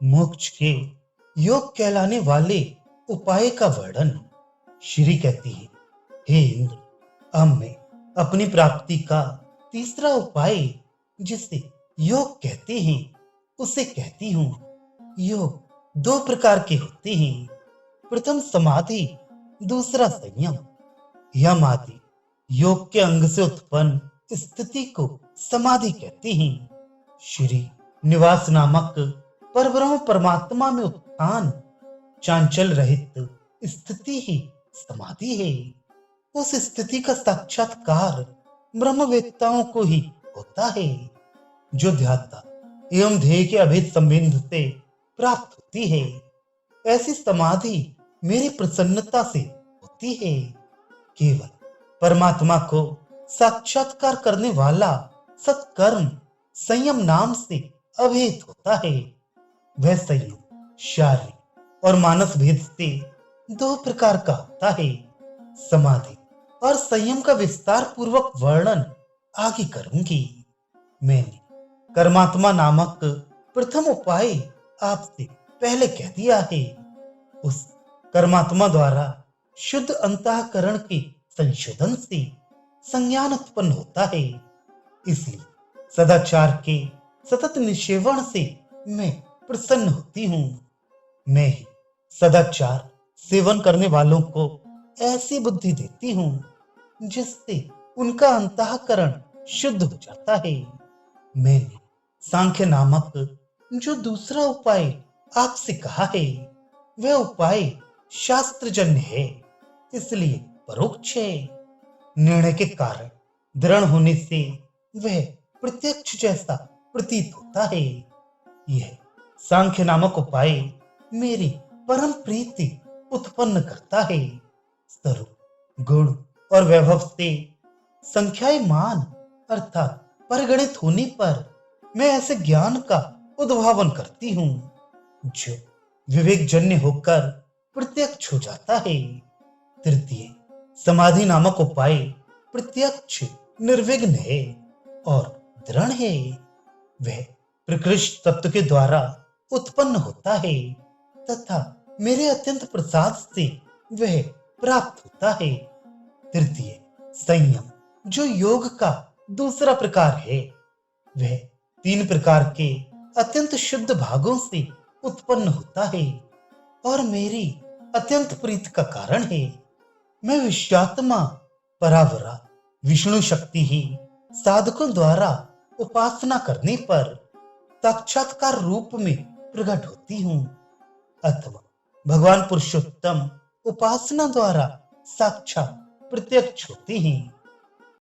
मोक्ष के योग कहलाने वाले उपाय का वर्णन श्री कहती है, हे इंद्र, अब मैं अपनी प्राप्ति का तीसरा उपाय जिसे योग कहते हैं उसे कहती हूँ। योग दो प्रकार के होते हैं, प्रथम समाधि, दूसरा संयम। यम आदि योग के अंग से उत्पन्न स्थिति को समाधि कहते हैं। श्री निवास नामक परब्रह्म परमात्मा में उत्थान, चांचल रहित स्थिति ही समाधि है। उस स्थिति का साक्षात्कार ब्रह्मवेत्ताओं को ही होता है, जो ध्याता एवं ध्येय के अभेद संबंध से प्राप्त होती है। ऐसी समाधि मेरी प्रसन्नता से होती है। केवल परमात्मा को साक्षात्कार करने वाला सत्कर्म संयम नाम से अभेद होता है। वह संयम शारीरिक और मानस भेद से दो प्रकार का होता है। समाधि और संयम का विस्तार पूर्वक वर्णन आगे करूंगी। मैंने कर्मात्मा नामक प्रथम उपाय आपसे पहले कह दिया है। उस कर्मात्मा द्वारा शुद्ध अंतःकरण के संशोधन से संज्ञान उत्पन्न होता है। इसलिए सदाचार के सतत निषेवण से मैं प्रसन्न होती हूँ। मैं ही सदाचार सेवन करने वालों को ऐसी बुद्धि देती हूँ जिससे उनका अंतःकरण शुद्ध हो जाता है। मैंने सांख्य नामक जो दूसरा उपाय आपसे कहा है, वह उपाय शास्त्रजन्य है, इसलिए परोक्ष है। निर्णय के कारण दृढ़ होने से वह प्रत्यक्ष जैसा प्रतीत होता है। यह सांख्य नामक उपाय मेरी परम प्रीति उत्पन्न करता है। स्वरूप, गुण और वैभव से संख्यामान अर्थात परिगणित होने पर मैं ऐसे ज्ञान का उद्भावन करती हूँ जो विवेक जन्य होकर प्रत्यक्ष हो जाता है। तृतीय समाधि नामक उपाय प्रत्यक्ष निर्विघ्न है और दृढ़ है। वह प्रकृष्ट तत्व के द्वारा उत्पन्न होता है तथा मेरे अत्यंत प्रसाद से वह प्राप्त होता है। तृतीय संयम जो योग का दूसरा प्रकार है, वह तीन प्रकार के अत्यंत शुद्ध भागों से उत्पन्न होता है और मेरी अत्यंत प्रीति का कारण है। मैं विश्वात्मा परावरा विष्णु शक्ति ही साधकों द्वारा उपासना करने पर साक्षात्कार रूप में प्रकट होती हूँ, अथवा भगवान पुरुषोत्तम उपासना द्वारा साक्षात प्रत्यक्ष होते हैं।